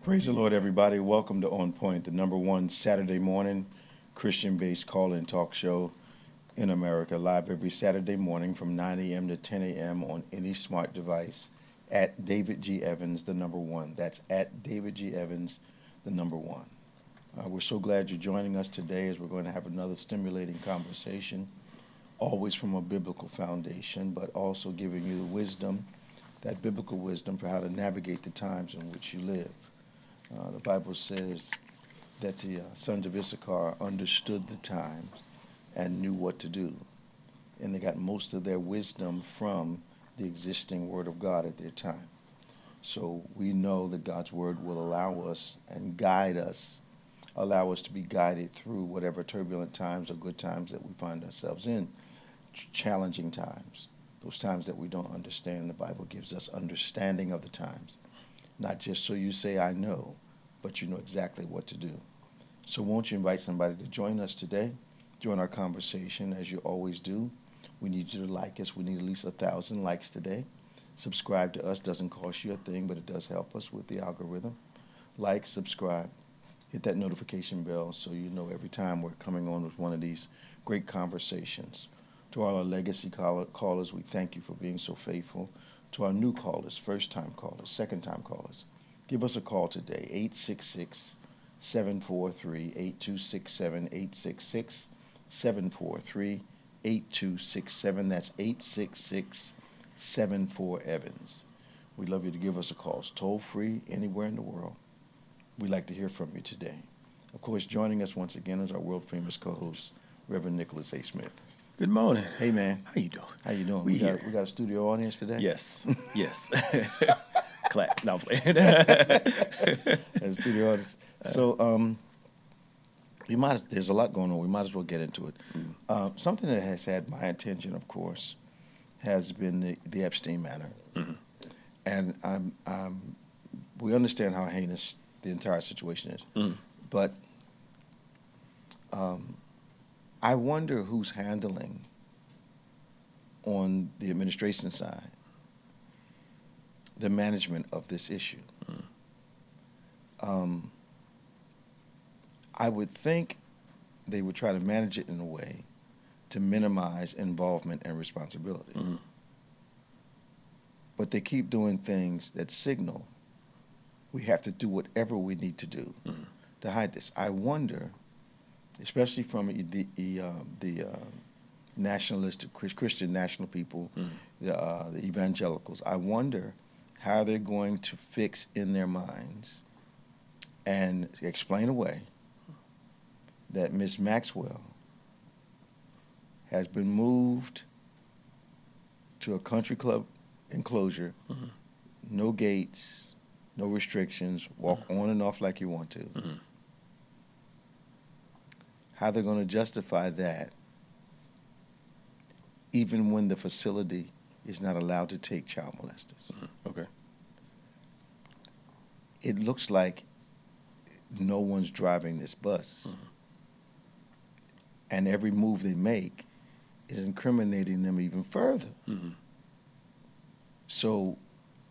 Praise the Lord, everybody. Welcome to On Point, the number one Saturday morning Christian-based call-in talk show in America, live every Saturday morning from 9 a.m. to 10 a.m. on any smart device at David G. Evans, the number one. That's at David G. Evans, the number one. We're so glad you're joining us today as we're going to have another stimulating conversation, always from a biblical foundation, but also giving you the wisdom, that biblical wisdom for how to navigate the times in which you live. The Bible says that the sons of Issachar understood the times and knew what to do. And they got most of their wisdom from the existing Word of God at their time. So we know that God's Word will allow us and guide us, allow us to be guided through whatever turbulent times or good times that we find ourselves in, challenging times, those times that we don't understand. The Bible gives us understanding of the times. Not just so you say, I know, but you know exactly what to do. So won't you invite somebody to join us today, join our conversation as you always do. We need you to like us. We need at least 1,000 likes today. Subscribe to us. Doesn't cost you a thing, but it does help us with the algorithm. Like, subscribe, hit that notification bell so you know every time we're coming on with one of these great conversations. To all our legacy callers, we thank you for being so faithful. To our new callers, first-time callers, second-time callers, give us a call today, 866-743-8267, 866-743-8267. That's 866-74-EVANS. We'd love you to give us a call. It's toll-free anywhere in the world. We'd like to hear from you today. Of course, joining us once again is our world-famous co-host, Reverend Nicholas A. Smith. Good morning. Hey, man. How you doing? How you doing? We got a studio audience today? Yes. Yes. Clap. No, I'm playing. A studio audience. So, there's a lot going on. We might as well get into it. Something that has had my attention, of course, has been the Epstein matter. Mm-hmm. And we understand how heinous the entire situation is. Mm. But I wonder who's handling on the administration side the management of this issue. I would think they would try to manage it in a way to minimize involvement and responsibility. Mm-hmm. But they keep doing things that signal we have to do whatever we need to do to hide this. I wonder, especially from the nationalistic Christian national people, the evangelicals, I wonder how they're going to fix in their minds and explain away that Miss Maxwell has been moved to a country club enclosure, no gates, no restrictions, walk on and off like you want to. How they're going to justify that even when the facility is not allowed to take child molesters. Okay. It looks like no one's driving this bus. And every move they make is incriminating them even further. So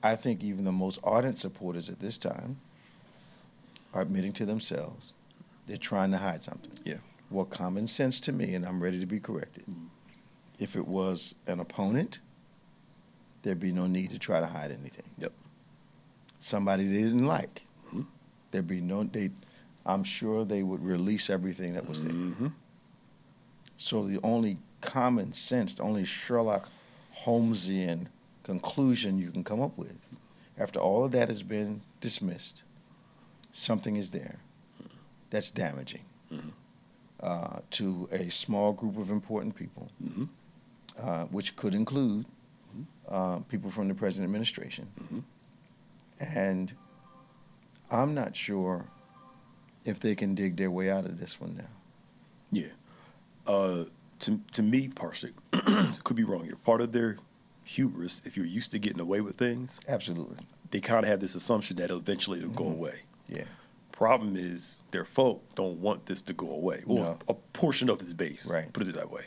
I think even the most ardent supporters at this time are admitting to themselves they're trying to hide something. Yeah. Well, common sense to me, and I'm ready to be corrected, if it was an opponent, there'd be no need to try to hide anything. Yep. Somebody they didn't like, there'd be I'm sure they would release everything that was there. So the only common sense, the only Sherlock Holmesian conclusion you can come up with, after all of that has been dismissed, something is there that's damaging to a small group of important people, which could include people from the present administration. And I'm not sure if they can dig their way out of this one now. Yeah. To me, partially, could be wrong here. Part of their hubris, if you're used to getting away with things, Absolutely. they kind of have this assumption that eventually it'll go away. Yeah. Problem is, their folk don't want this to go away. Well, No. a portion of this base, Right. put it that way.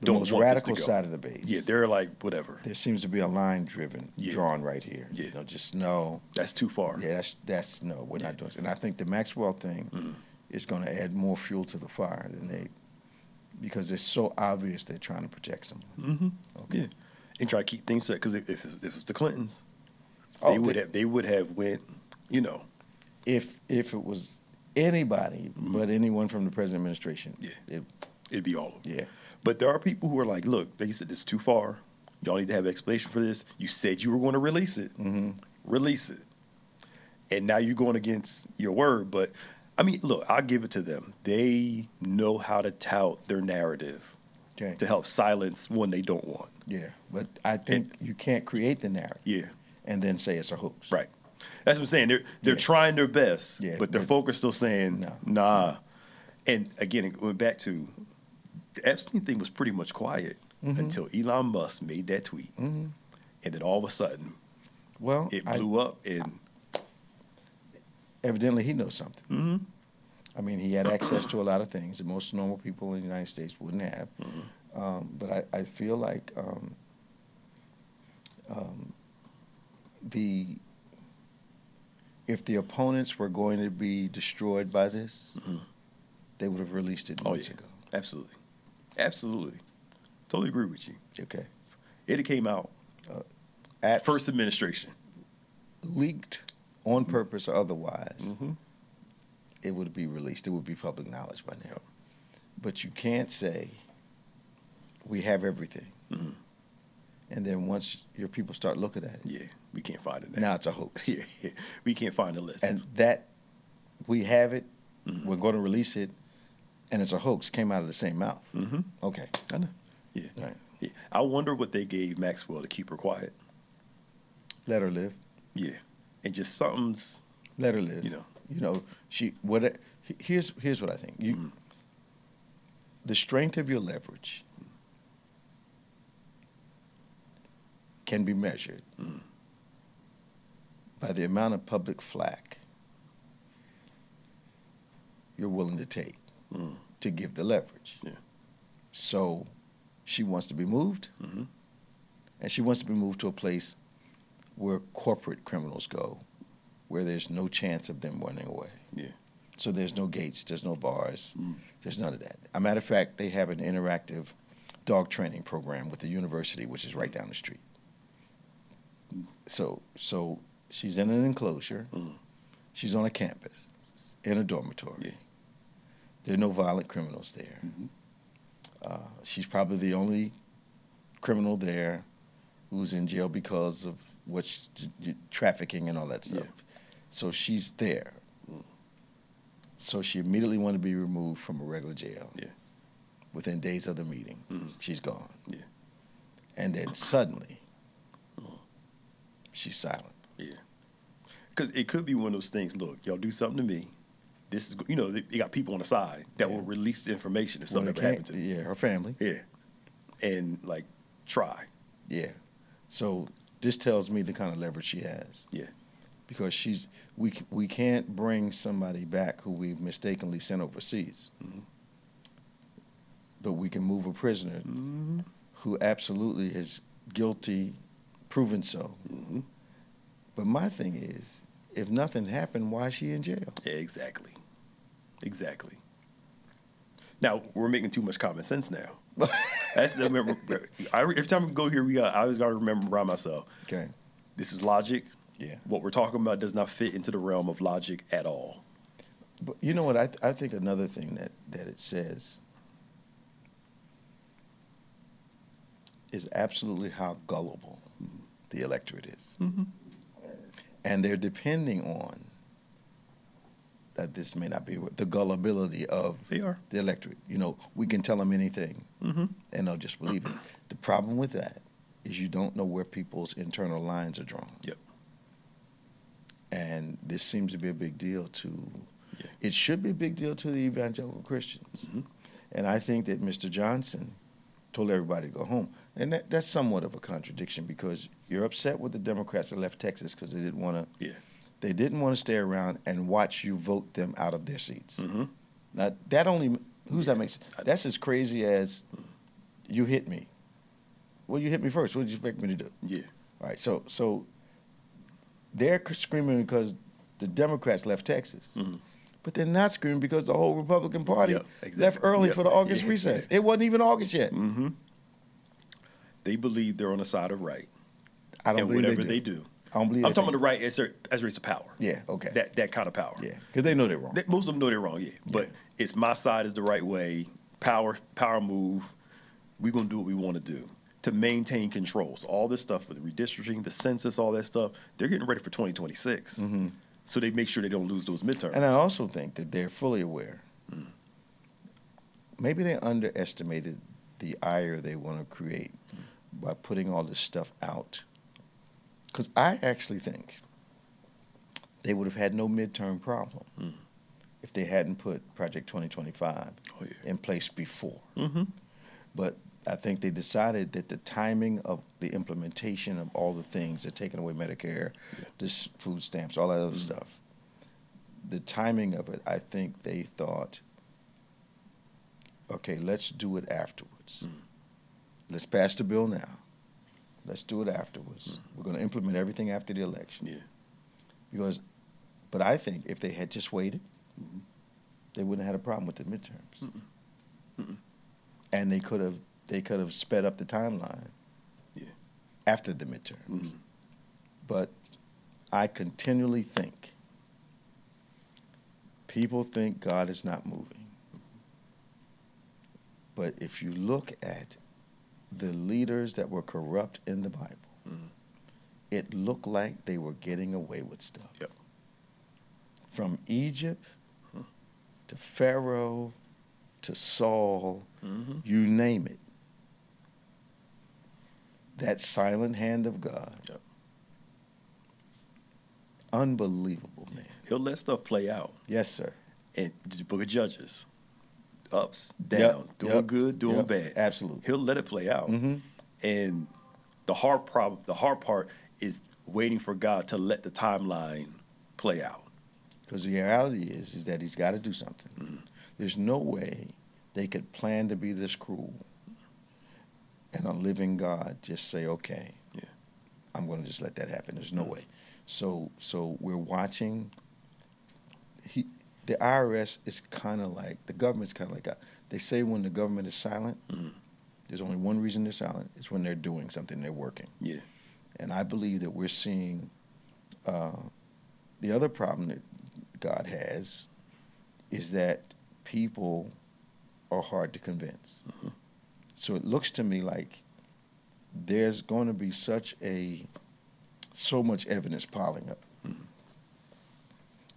the don't most want this to radical go. side of the base. Yeah, they're like, whatever. There seems to be a line Yeah. drawn right here. Yeah. You know, just no. That's too far. Yeah, that's no. We're not doing it. And I think the Maxwell thing is going to add more fuel to the fire than because it's so obvious they're trying to protect someone. Mm-hmm. Okay. Yeah, and try to keep things set because if it was the Clintons, Oh, they would have went. You know, if it was anybody but anyone from the present administration, yeah, it'd be all over. Yeah. But there are people who are like, look, they said this is too far. Y'all need to have an explanation for this. You said you were going to release it. Release it. And now you're going against your word. But, I mean, look, I'll give it to them. They know how to tout their narrative to help silence one they don't want. Yeah, but I think you can't create the narrative. Yeah. And then say it's a hoax. Right. That's what I'm saying. They're trying their best, but their folk are still saying, nah. And, again, it went back to the Epstein thing was pretty much quiet until Elon Musk made that tweet. And then all of a sudden, it blew up. And evidently he knows something. I mean, he had access to a lot of things that most normal people in the United States wouldn't have. But I feel like if the opponents were going to be destroyed by this, they would have released it months ago. Absolutely. Absolutely. Totally agree with you. Okay. It came out at first administration. Leaked on purpose or otherwise, it would be released. It would be public knowledge by now. But you can't say, we have everything. And then once your people start looking at it. We can't find it now. Now it's a hoax. We can't find the list. And that, we have it, we're going to release it, and it's a hoax, came out of the same mouth. Okay. I know. Yeah. Right. Yeah. I wonder what they gave Maxwell to keep her quiet. Let her live. Yeah. And just something's. Let her live. You know, here's what I think. The strength of your leverage can be measured by the amount of public flack you're willing to take to give the leverage. Yeah. So she wants to be moved, and she wants to be moved to a place where corporate criminals go, where there's no chance of them running away. Yeah. So there's no gates, there's no bars, there's none of that. As a matter of fact, they have an interactive dog training program with the university, which is right down the street. So she's in an enclosure. She's on a campus, in a dormitory. Yeah. There are no violent criminals there. She's probably the only criminal there who's in jail because of trafficking and all that stuff. So she's there. So she immediately wanted to be removed from a regular jail. Within days of the meeting, she's gone. And then suddenly, she's silent. Because it could be one of those things. Look, y'all do something to me. This is, they got people on the side that will release the information if something ever happens to me. Her family. And try. So this tells me the kind of leverage she has. Because we can't bring somebody back who we've mistakenly sent overseas. But we can move a prisoner who absolutely is guilty, proven so. But my thing is, if nothing happened, why is she in jail? Exactly. Now, we're making too much common sense now. Every time we go here, I always got to remind myself. Okay. This is logic. Yeah. What we're talking about does not fit into the realm of logic at all. But you know what? I think another thing that it says is absolutely how gullible the electorate is. And they're depending on that this may not be the gullibility of the electorate. We can tell them anything, and they'll just believe it. The problem with that is you don't know where people's internal lines are drawn. And this seems to be a big deal it should be a big deal to the evangelical Christians. And I think that Mr. Johnson told everybody to go home. And that's somewhat of a contradiction because you're upset with the Democrats that left Texas because they didn't want to they didn't want to stay around and watch you vote them out of their seats. Now, that only, that makes, that's as crazy as you hit me. Well, you hit me first. What did you expect me to do? Yeah. All right. So they're screaming because the Democrats left Texas. Mm-hmm. But they're not screaming because the whole Republican Party left early for the August recess. It wasn't even August yet. Mm-hmm. They believe they're on the side of right. I don't believe whatever they do. I don't believe I'm talking about the right as race of power. Yeah, okay. That kind of power. Yeah, because they know they're wrong. Most of them know they're wrong, yeah. But it's my side is the right way. Power move. We're going to do what we want to do to maintain control. So all this stuff with the redistricting, the census, all that stuff, they're getting ready for 2026. Mm-hmm. So they make sure they don't lose those midterms. And I also think that they're fully aware. Mm. Maybe they underestimated the ire they want to create by putting all this stuff out. Because I actually think they would have had no midterm problem if they hadn't put Project 2025 in place before. Mm-hmm. But I think they decided that the timing of the implementation of all the things, they're taking away Medicare, this food stamps, all that other stuff, the timing of it, I think they thought, okay, let's do it afterwards. Let's pass the bill now. Let's do it afterwards. We're going to implement everything after the election. Yeah. But I think if they had just waited, they wouldn't have had a problem with the midterms. And they could have sped up the timeline after the midterms. But I continually think people think God is not moving. But if you look at the leaders that were corrupt in the Bible, it looked like they were getting away with stuff. Yep. From Egypt to Pharaoh to Saul, you name it. That silent hand of God. Yep. Unbelievable, man. He'll let stuff play out. Yes, sir. And the Book of Judges. Ups, downs, doing good, doing bad. Absolutely. He'll let it play out. And the hard part is waiting for God to let the timeline play out. Because the reality is that he's got to do something. There's no way they could plan to be this cruel and a living God just say, okay, I'm going to just let that happen. There's no way. So we're watching. The IRS is kind of like, the government's kind of like, they say when the government is silent, there's only one reason they're silent. It's when they're doing something, they're working. Yeah. And I believe that we're seeing the other problem that God has is that people are hard to convince. So it looks to me like there's going to be so much evidence piling up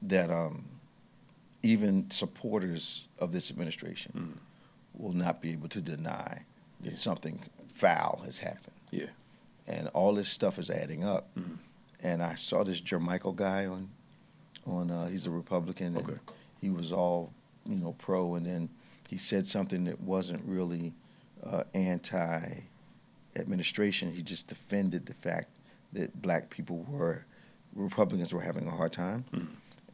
that even supporters of this administration will not be able to deny that something foul has happened. Yeah. And all this stuff is adding up. And I saw this Jermichael guy on he's a Republican. Okay. And he was all, pro, and then he said something that wasn't really anti-administration. He just defended the fact that Republicans were having a hard time.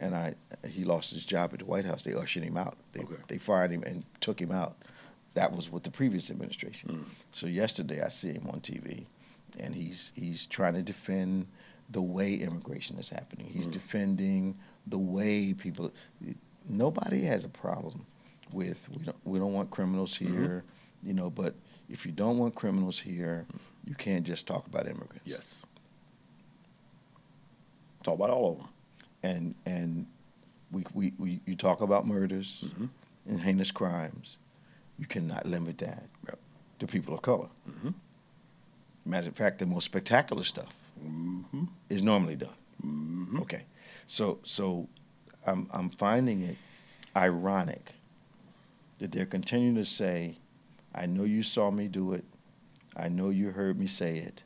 And he lost his job at the White House. They ushered him out. They fired him and took him out. That was with the previous administration. So yesterday I see him on TV, and he's trying to defend the way immigration is happening. He's defending the way people. Nobody has a problem with we don't want criminals here, But if you don't want criminals here, you can't just talk about immigrants. Yes. Talk about all of them. And you talk about murders and heinous crimes. You cannot limit that to people of color. Matter of fact, the most spectacular stuff is normally done. Okay, so I'm finding it ironic that they're continuing to say, "I know you saw me do it. I know you heard me say it."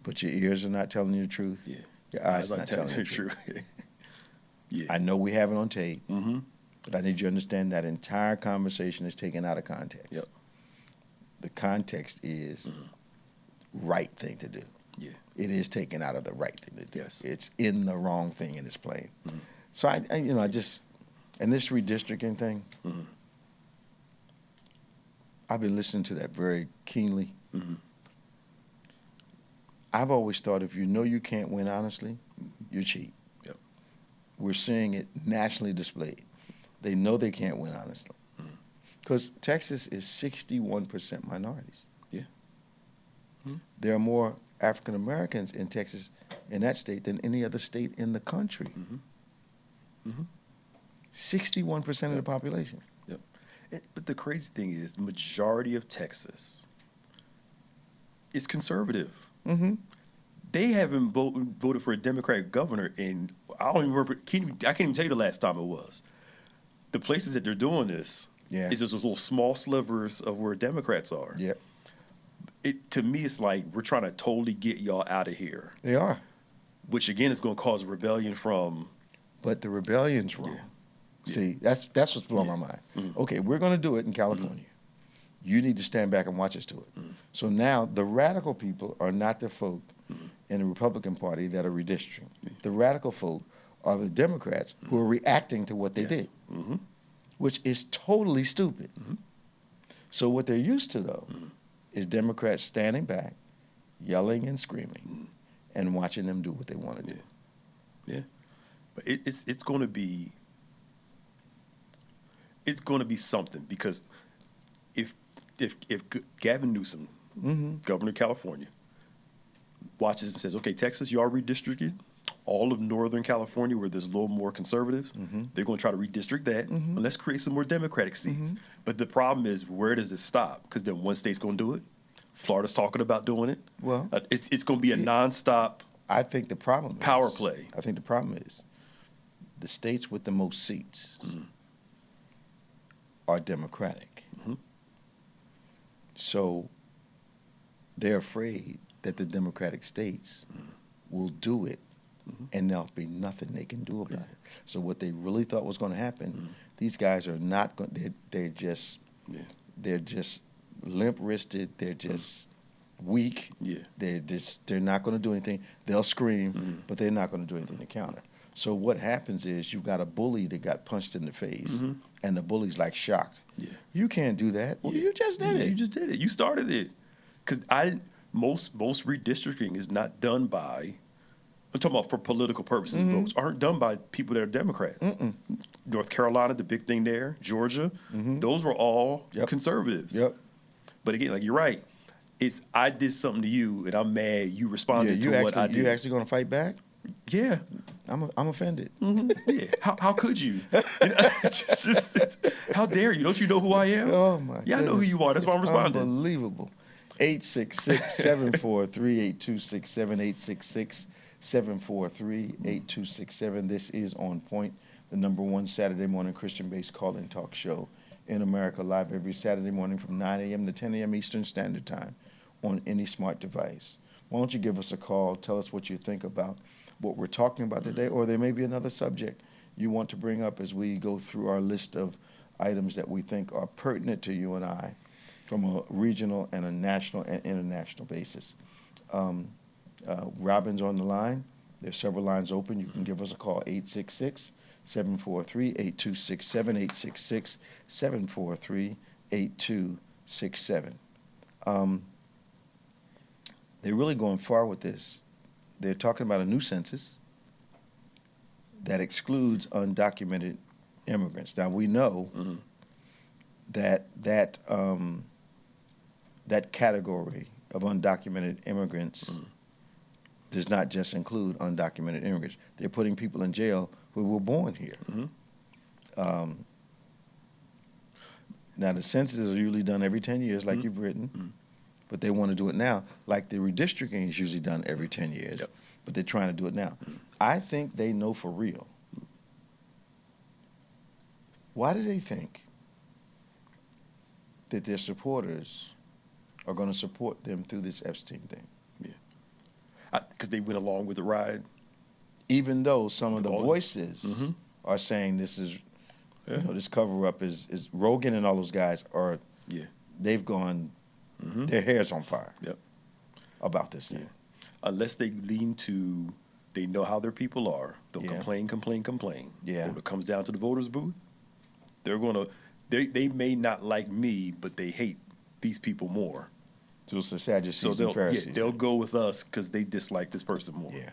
But your ears are not telling you the truth. Yeah. Your eyes are not telling you the truth. Yeah. I know we have it on tape, but I need you to understand that entire conversation is taken out of context. Yep. The context is right thing to do. Yeah. It is taken out of the right thing to do. Yes. It's in the wrong thing and it's playing. So I just, and this redistricting thing, I've been listening to that very keenly. Mm-hmm. I've always thought if you know you can't win honestly, you're cheap. Yep. We're seeing it nationally displayed. They know they can't win honestly. Because Texas is 61% minorities. Yeah. Mm-hmm. There are more African Americans in Texas, in that state, than any other state in the country. Mm-hmm. Mm-hmm. 61% of the population. Yep. But the crazy thing is, the majority of Texas is conservative. Mm-hmm. They haven't voted for a Democratic governor in, I don't even remember, I can't even tell you the last time it was. The places that they're doing this is just those little small slivers of where Democrats are. Yeah. To me, it's like we're trying to totally get y'all out of here. They are. Which, again, is going to cause a rebellion from... But the rebellion's wrong. Yeah. See, that's what's blowing my mind. Mm-hmm. Okay, we're going to do it in California. Mm-hmm. You need to stand back and watch us do it. Mm-hmm. So now the radical people are not the folk in the Republican Party that are redistricting. Mm-hmm. The radical folk are the Democrats who are reacting to what they did, which is totally stupid. So what they're used to, though, is Democrats standing back, yelling and screaming, and watching them do what they want to do. Yeah. But it's going to be... It's going to be something, because if Gavin Newsom, governor of California, watches and says, okay, Texas, you are redistricted. All of Northern California, where there's a little more conservatives, they're going to try to redistrict that. And let's create some more Democratic seats. But the problem is, where does it stop? Because then one state's going to do it. Florida's talking about doing it. Well, it's going to be a nonstop. I think the problem power play. I think the problem is the states with the most seats are Democratic. So they're afraid that the Democratic states will do it, and there'll be nothing they can do about it. So what they really thought was going to happen, these guys are not going. They're just limp-wristed. They're just weak. They're not going to do anything. They'll scream, but they're not going to do anything to counter. So what happens is you've got a bully that got punched in the face, and the bully's like shocked. You can't do that. Well, you just did it. You just did it. You started it. Because most redistricting is not done by, I'm talking about for political purposes, votes aren't done by people that are Democrats. North Carolina, the big thing there, Georgia, those were all conservatives. But again, like you're right, it's I did something to you and I'm mad you responded to what I did. You actually going to fight back? Yeah. I'm offended. Yeah. How could you? How dare you? Don't you know who I am? Oh, my God. Yeah, I know who you are. That's why I'm responding. Unbelievable. 866-743-8267, 866-743-8267. This is On Point, the #1 Saturday morning Christian-based call-in talk show in America, live every Saturday morning from 9 a.m. to 10 a.m. Eastern Standard Time on any smart device. Why don't you give us a call, tell us what you think about what we're talking about today, or there may be another subject you want to bring up as we go through our list of items that we think are pertinent to you and I from a regional and a national and international basis. Robin's on the line. There's several lines open. You can give us a call, 866-743-8267, 866-743-8267. They're really going far with this. They're talking about a new census that excludes undocumented immigrants. Now, we know that category of undocumented immigrants does not just include undocumented immigrants. They're putting people in jail who were born here. Now, the censuses are usually done every 10 years, like you've written, but they want to do it now. Like the redistricting is usually done every 10 years, but they're trying to do it now. I think they know for real. Why do they think that their supporters are going to support them through this Epstein thing? Because they went along with the ride. Even though some of the voices are saying this is, you know, this cover-up is Rogan and all those guys are, they've gone, their hair's on fire about this thing. Unless they lean to, they know how their people are. They'll complain. When it comes down to the voters' booth, they're going to, they may not like me, but they hate these people more. So it's the Sadducees So and Pharisees. they'll go with us because they dislike this person more. Yeah.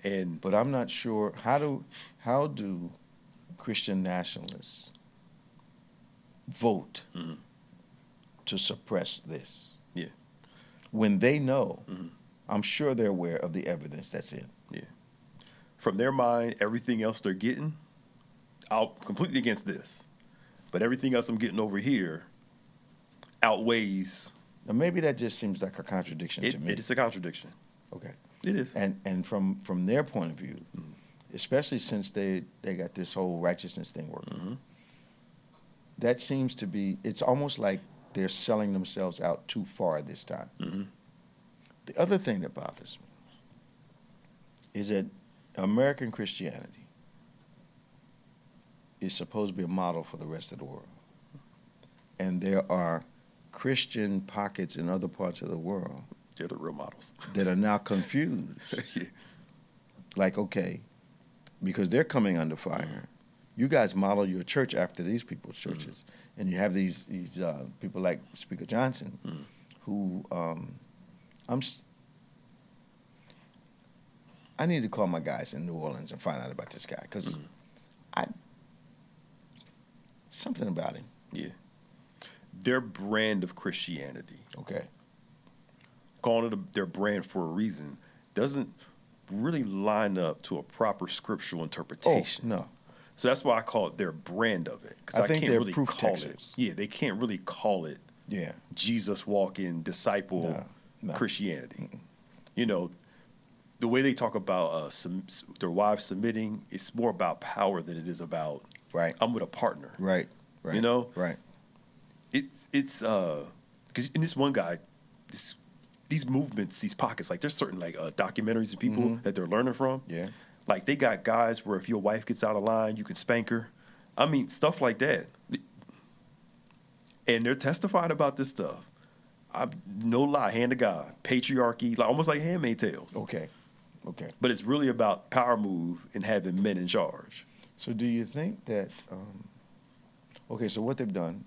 And But I'm not sure how do Christian nationalists vote to suppress this? Yeah. When they know, I'm sure they're aware of the evidence that's in. Yeah. From their mind, everything else they're getting, I'm completely against this. But everything else I'm getting over here outweighs. Now maybe that just seems like a contradiction to me. It is a contradiction. Okay. It is. And from their point of view, especially since they got this whole righteousness thing working, that seems to be, it's almost like they're selling themselves out too far this time. The other thing that bothers me is that American Christianity is supposed to be a model for the rest of the world. And there are Christian pockets in other parts of the world. They're the real models. That are now confused. Yeah. Like, okay, because they're coming under fire. You guys model your church after these people's churches. And you have these people like Speaker Johnson who I need to call my guys in New Orleans and find out about this guy because something about him. Yeah. Their brand of Christianity, Okay. calling it their brand for a reason, doesn't really line up to a proper scriptural interpretation. Oh, no. So that's why I call it their brand of it. Because I think can't they're really proof call texters. it. Yeah, they can't really call it Yeah. Jesus walking disciple No. Christianity. You know, the way they talk about their wives submitting, it's more about power than it is about Right. I'm with a partner. Right. Right. You know? Right. It's because in this one guy, these movements, these pockets, like there's certain like documentaries of people that they're learning from. Yeah. Like they got guys where if your wife gets out of line, you can spank her. I mean, stuff like that. And they're testifying about this stuff. No lie, hand to God, patriarchy, like almost like Handmaid's Tales. Okay. Okay. But it's really about power move and having men in charge. So do you think that, okay, so what they've done,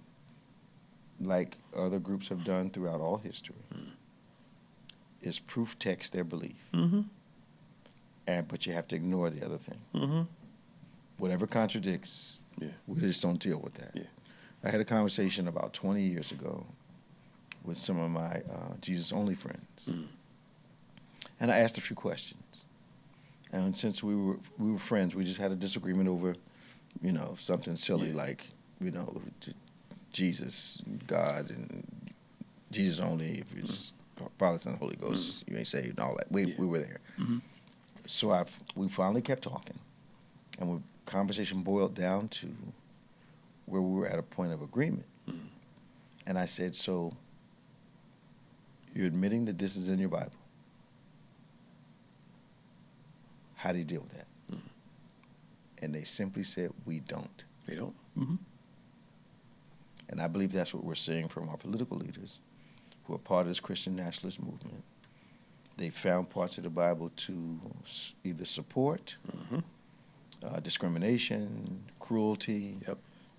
like other groups have done throughout all history, is proof text their belief. But you have to ignore the other thing. Whatever contradicts, we just don't deal with that. Yeah. I had a conversation about 20 years ago with some of my Jesus-only friends. And I asked a few questions. And since we were friends, we just had a disagreement over, something silly like, Jesus, God, and Jesus only. If it's Father, Son, and Holy Ghost, you ain't saved and all that. We were there. So we finally kept talking. And the conversation boiled down to where we were at a point of agreement. And I said, so you're admitting that this is in your Bible. How do you deal with that? And they simply said, we don't. They don't. And I believe that's what we're seeing from our political leaders who are part of this Christian nationalist movement. They found parts of the Bible to either support discrimination, cruelty,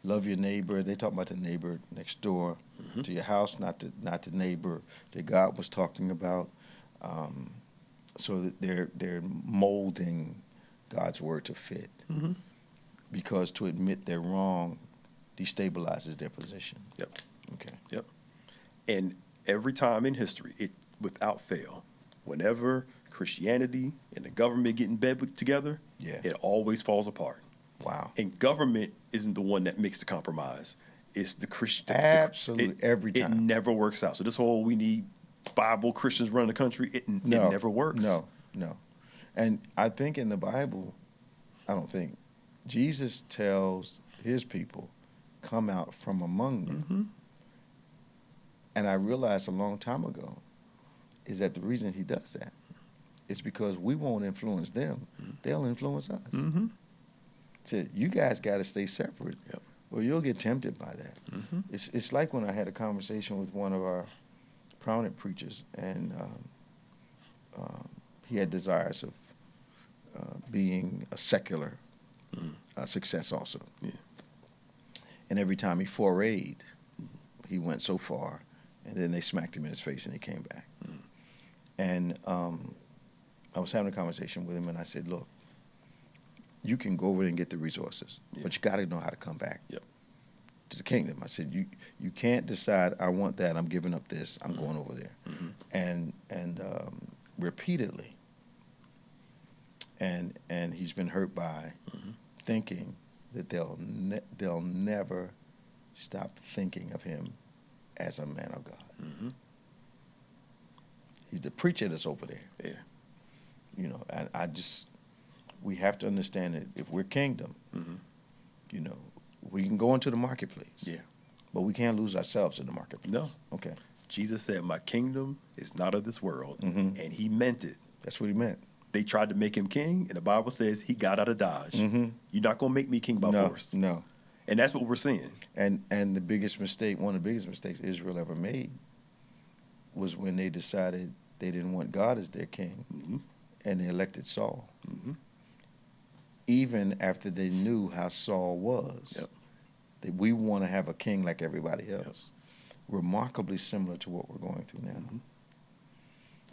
love your neighbor. They talk about the neighbor next door to your house, not the neighbor that God was talking about. So that they're molding God's word to fit, because to admit they're wrong destabilizes their position. Okay. And every time in history, it without fail, whenever Christianity and the government get in bed together, it always falls apart. Wow. And government isn't the one that makes the compromise. It's the Christian. Absolutely, every time. It never works out. So this whole we need Bible Christians running the country, it never works. No. And I think in the Bible, Jesus tells his people, come out from among them. And I realized a long time ago is that the reason he does that is because we won't influence them. They'll influence us. So you guys got to stay separate or you'll get tempted by that. It's like when I had a conversation with one of our prominent preachers, and he had desires of being a secular success also. And every time he forayed, he went so far And then they smacked him in his face, and he came back. And I was having a conversation with him, and I said, look, you can go over there and get the resources, but you got to know how to come back to the kingdom. I said, you can't decide, I want that, I'm giving up this, I'm going over there. And repeatedly, and he's been hurt by thinking that they'll never stop thinking of him as a man of God. He's the preacher that's over there. Yeah. You know, and we have to understand that if we're kingdom, you know, we can go into the marketplace. Yeah. But we can't lose ourselves in the marketplace. No. Okay. Jesus said, my kingdom is not of this world. And he meant it. That's what he meant. They tried to make him king, and the Bible says he got out of Dodge. You're not going to make me king by force. No. And that's what we're seeing. And the biggest mistake, one of the biggest mistakes Israel ever made was when they decided they didn't want God as their king, and they elected Saul. Even after they knew how Saul was, that we want to have a king like everybody else. Remarkably similar to what we're going through now.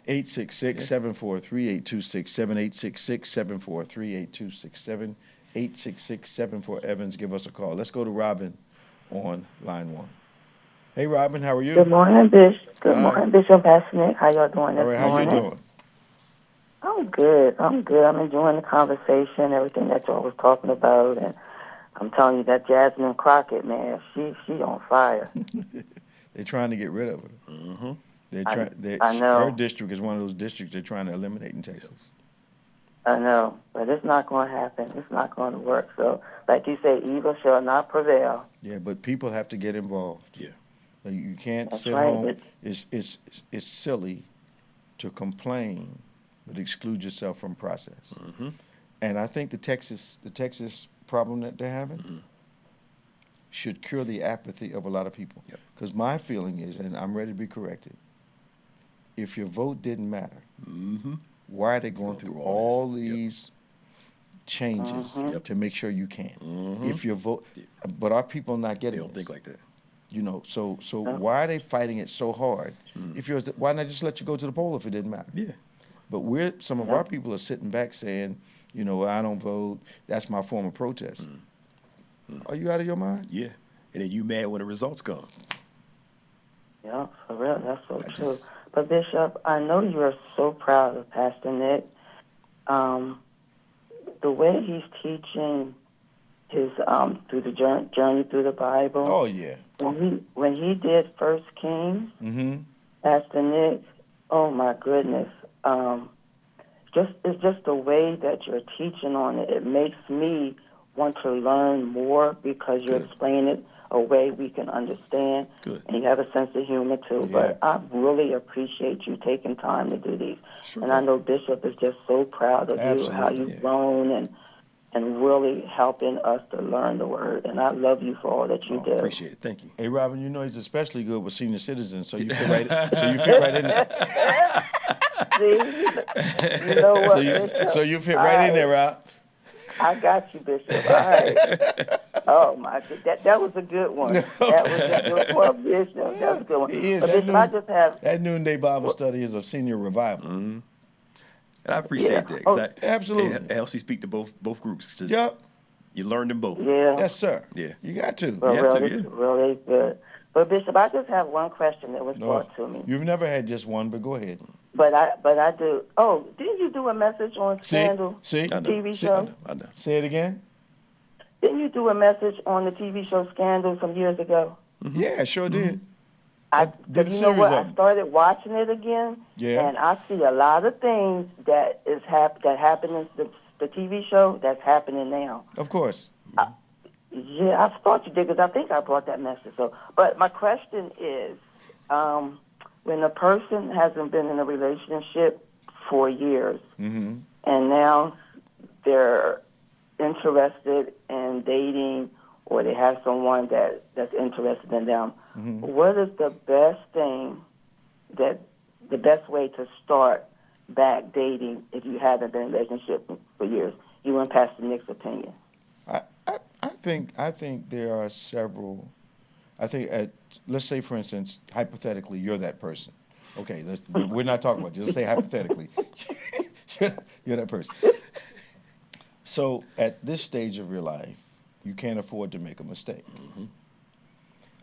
866-743-8267, 866-743-8267, 866-74-EVANS. Give us a call. Let's go to Robin on line 1. Hey, Robin, how are you? Good morning, Bishop. Good morning, Bishop Bethany. How y'all doing this morning? How you doing? I'm good. I'm enjoying the conversation, everything that y'all was talking about, and I'm telling you that Jasmine Crockett, man, she on fire. They're trying to get rid of her. I know. Her district is one of those districts they're trying to eliminate in Texas. I know, but it's not going to happen. It's not going to work. So, like you say, evil shall not prevail. Yeah, but people have to get involved. Yeah. You can't That's sit right. home. It's silly to complain, but exclude yourself from process. And I think the Texas problem that they're having should cure the apathy of a lot of people. Because my feeling is, and I'm ready to be corrected, if your vote didn't matter, why are they going through all these changes to make sure you can? If your vote, but our people not getting They don't think like that. You know, so why are they fighting it so hard? Why not just let you go to the poll if it didn't matter? Yeah. But some of our people are sitting back saying, you know, I don't vote. That's my form of protest. Are you out of your mind? Yeah. And then you mad when the results come. Yeah, for real. That's so true. But, Bishop, I know you are so proud of Pastor Nick. The way he's teaching his through the journey through the Bible. Oh, yeah. When he did First Kings, Pastor Nick, oh, my goodness. It's just the way that you're teaching on it. It makes me want to learn more because you're explaining it a way we can understand. And you have a sense of humor, too. Yeah. But I really appreciate you taking time to do these. Sure. And I know Bishop is just so proud of you, how you've grown and really helping us to learn the word. And I love you for all that you do. Appreciate it. Thank you. Hey, Robin, you know he's especially good with senior citizens, so you fit right in there. See? You know what, Bishop? So you fit right in there, Rob. I got you, Bishop. All right. Oh, my God. That was a good one. That was a good one, Bishop. That was a good one. But Bishop, I just have... That noonday Bible study is a senior revival. And I appreciate that. 'Cause absolutely. It helps you speak to both groups. You learn them both. Yeah. Yes, sir. Yeah. You got to. Well, really good. But, Bishop, I just have one question that was brought to me. You've never had just one, but go ahead. But I do. Oh, didn't you do a message on Scandal? See? TV show? I know. Say it again. Didn't you do a message on the TV show Scandal some years ago? Yeah, I sure did. I started watching it again, and I see a lot of things that happened in the TV show that's happening now. Of course. I thought you did because I think I brought that message. So, but my question is, when a person hasn't been in a relationship for years, and now they're interested in dating, or they have someone that's interested in them, what is the best way to start back dating if you haven't been in a relationship for years? You and Pastor Nick's opinion. I think there are several. I think let's say, for instance, hypothetically, you're that person. Okay, we're not talking about you. Let's say hypothetically, you're that person. So at this stage of your life, you can't afford to make a mistake.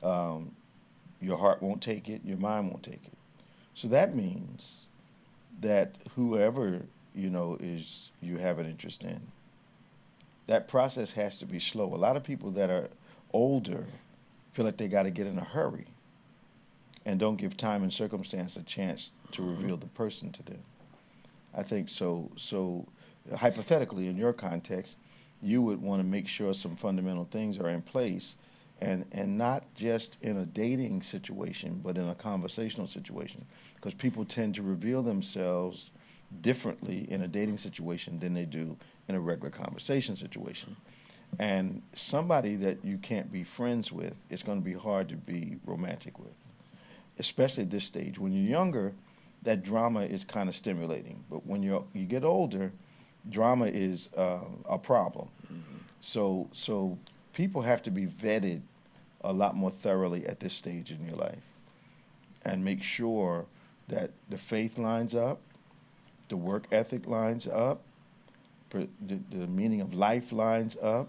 Your heart won't take it. Your mind won't take it. So that means that whoever is you have an interest in, that process has to be slow. A lot of people that are older feel like they got to get in a hurry and don't give time and circumstance a chance to reveal the person to them. I think so hypothetically, in your context, you would want to make sure some fundamental things are in place, and not just in a dating situation, but in a conversational situation, because people tend to reveal themselves differently in a dating situation than they do in a regular conversation situation. And somebody that you can't be friends with, it's going to be hard to be romantic with, especially at this stage. When you're younger, that drama is kind of stimulating, but when you get older, drama is a problem. So people have to be vetted a lot more thoroughly at this stage in your life, and make sure that the faith lines up, the work ethic lines up, the meaning of life lines up,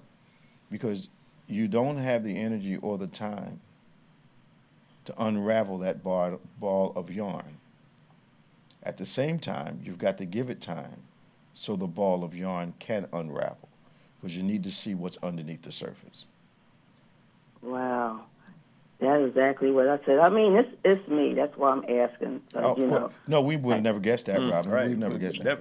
because you don't have the energy or the time to unravel that ball of yarn. At the same time, you've got to give it time so the ball of yarn can unravel, because you need to see what's underneath the surface. Wow. That's exactly what I said. I mean, it's me. That's why I'm asking. No, we would have never guessed that, Robin. Right. We've never guessed that.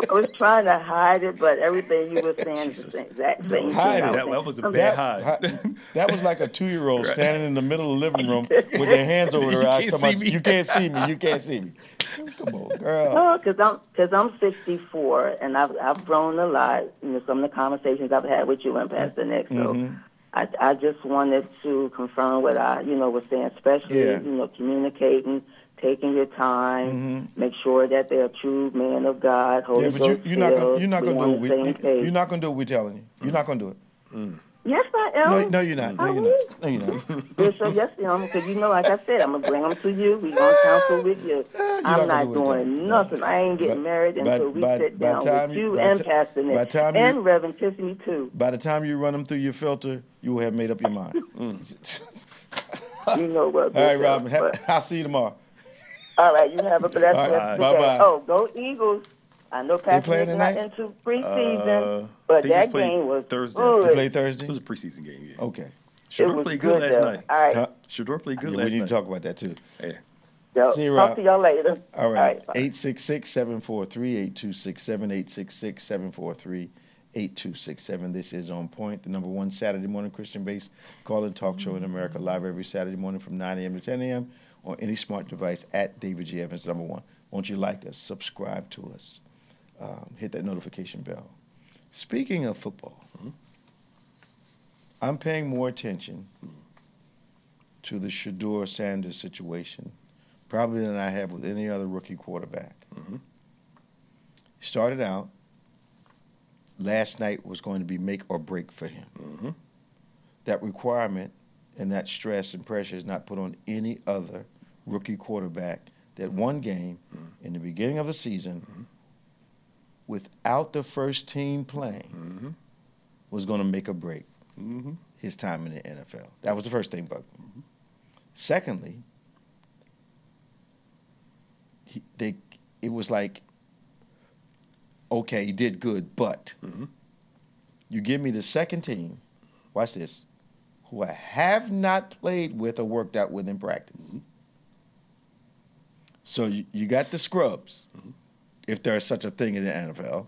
I was trying to hide it, but everything you were saying is the exact same thing. Hide it. That was a bad hide. That was like a 2-year-old standing in the middle of the living room with their hands over their eyes. You can't see me. You can't see me. Come on, girl. No, because I'm 64, and I've grown a lot. Some of the conversations I've had with you and Pastor Nick. So I just wanted to confirm what I was saying, especially communicating, taking your time, make sure that they're a true man of God. Holy Ghost you're not gonna do it. You're not gonna do what we're telling you. You're not gonna do it. Yes, I am. No, you're not. No, you're not. Bishop, yes, because like I said, I'm going to bring them to you. We're going to counsel with you. I'm not doing nothing. I ain't getting married until we sit down with you and Pastor Nick and Reverend Tiffany, too. By the time you run them through your filter, you will have made up your mind. You know what, Bishop. All right, Robin. I'll see you tomorrow. All right, you have a blessed rest of the day. Bye-bye. Oh, go Eagles. I know Pastor Nick's not into preseason, but that game was Thursday. good. They played Thursday? It was a preseason game, yeah. Okay. Shador played good last night. All right. Shador played good last night. We need to talk about that, too. Yeah. See you, Rob. Talk to y'all later. All right. 866-743-8267, 866-743-8267. This is On Point, the #1 Saturday morning Christian-based call-in talk show in America, live every Saturday morning from 9 a.m. to 10 a.m. on any smart device at David G. Evans, #1. Won't you like us, subscribe to us, hit that notification bell. Speaking of football, I'm paying more attention to the Shedeur Sanders situation probably than I have with any other rookie quarterback. Started out, last night was going to be make or break for him. That requirement and that stress and pressure is not put on any other rookie quarterback. That one game in the beginning of the season without the first team playing was going to make or break his time in the NFL. That was the first thing bugged him. Secondly, it was like, okay, he did good, but you give me the second team, watch this, who I have not played with or worked out with in practice. So you got the scrubs, if there's such a thing in the NFL.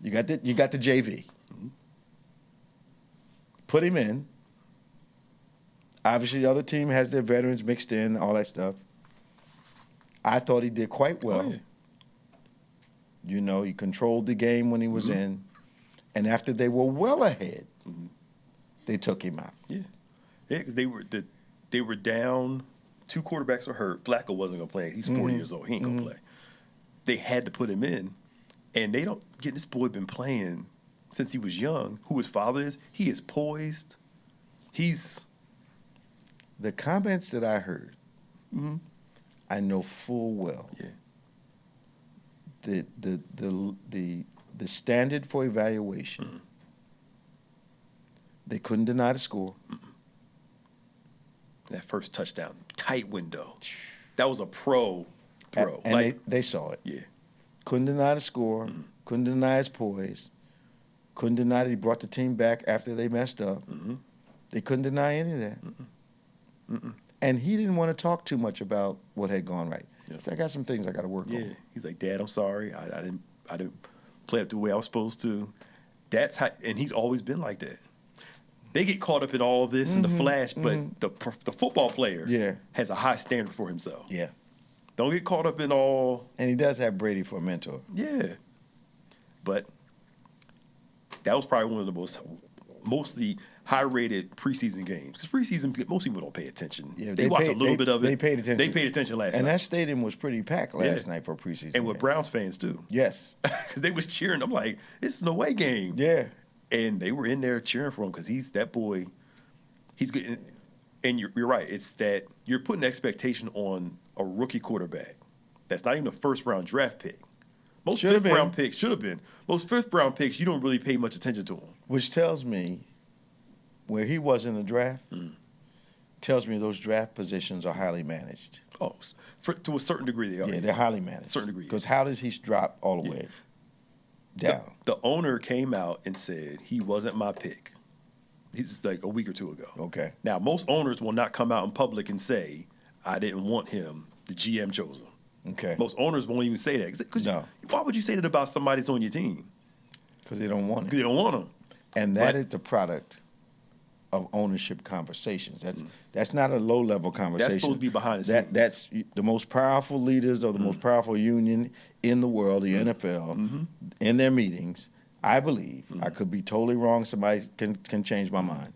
You got the JV. Put him in. Obviously, the other team has their veterans mixed in, all that stuff. I thought he did quite well. He controlled the game when he was in. And after they were well ahead, they took him out. Yeah, because they were down. 2 quarterbacks were hurt. Flacco wasn't going to play. He's 40 years old. He ain't going to play. They had to put him in. And they don't get this boy been playing since he was young. Who his father is, he is poised. He's The comments that I heard, Mm-hmm. I know full well. Yeah. The standard for evaluation. They couldn't deny the score. That first touchdown, tight window. That was a pro throw. And like, they saw it. Yeah. Couldn't deny the score. Couldn't deny his poise. Couldn't deny that he brought the team back after they messed up. They couldn't deny any of that. And he didn't want to talk too much about what had gone right. Yeah. So I got some things I got to work on. He's like, Dad, I'm sorry. I didn't play it the way I was supposed to. That's how, and he's always been like that. They get caught up in all this in the flash, but the football player has a high standard for himself. Yeah. Don't get caught up in all. And he does have Brady for a mentor. Yeah. But that was probably one of the mostly high-rated preseason games. Because preseason, most people don't pay attention. Yeah, they watch a little bit of it. They paid attention. They paid attention last night. And that stadium was pretty packed last night for a preseason And with game. Browns fans, too. Yes. Because they was cheering. I'm like, it's an away game. Yeah. And they were in there cheering for him because he's that boy. He's good. And you're right. It's that you're putting expectation on a rookie quarterback. That's not even a first-round draft pick. Most fifth-round picks should have been. Most fifth-round picks, you don't really pay much attention to them. Which tells me where he was in the draft, tells me those draft positions are highly managed. Oh, to a certain degree they are. Yeah, they're highly managed. Certain degree. Because how does he drop all the way down? The owner came out and said he wasn't my pick. It's like a week or two ago. Okay. Now, most owners will not come out in public and say, I didn't want him. The GM chose him. Okay. Most owners won't even say that. No. Why would you say that about somebody that's on your team? Because they don't want Because it. they don't want him. And that is the product of ownership conversations. That's not a low-level conversation. That's supposed to be behind the scenes. That's the most powerful leaders or the most powerful union in the world, the NFL, in their meetings. I believe, I could be totally wrong, somebody can change my mind,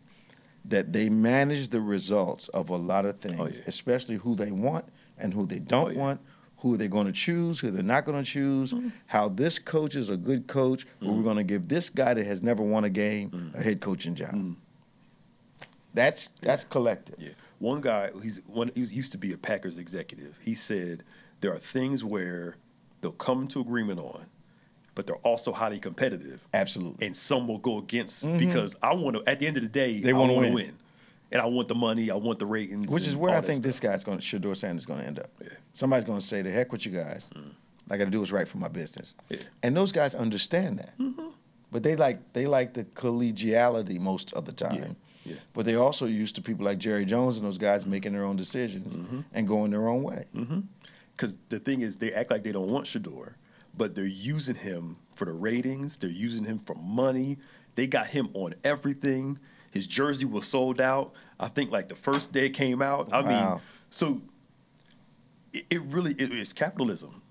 that they manage the results of a lot of things, especially who they want and who they don't want, who they're going to choose, who they're not going to choose, how this coach is a good coach, or we're going to give this guy that has never won a game a head coaching job. That's collective. Yeah. One guy, he used to be a Packers executive. He said there are things where they'll come to agreement on, but they're also highly competitive. Absolutely. And some will go against because I want to. At the end of the day, They I wanna want to win. win, and I want the money. I want the ratings. Which is and where all I that think stuff. this guy's Shador Sanders is going to end up. Yeah. Somebody's going to say, "The heck with you guys. I got to do what's right for my business." Yeah. And those guys understand that. But they like the collegiality most of the time. Yeah. But they're also used to people like Jerry Jones and those guys making their own decisions and going their own way. Because the thing is, they act like they don't want Shador, but they're using him for the ratings. They're using him for money. They got him on everything. His jersey was sold out. I think like the first day it came out. I mean, so it really is capitalism.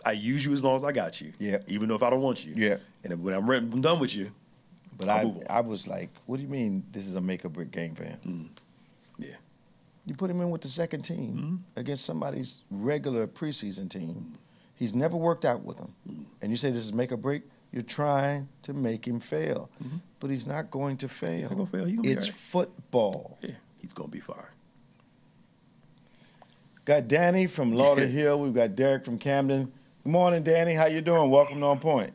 I use you as long as I got you. Yeah. Even though if I don't want you. Yeah. And when I'm done with you. But I was like, what do you mean this is a make or break game for him? Yeah. You put him in with the second team against somebody's regular preseason team. He's never worked out with them. And you say this is make or break? You're trying to make him fail. But he's not going to fail. He's not gonna fail. He's gonna be It's all right. football. Yeah. He's going to be fine. Got Danny from Lauderhill. We've got Derek from Camden. Good morning, Danny. How you doing? Welcome to On Point.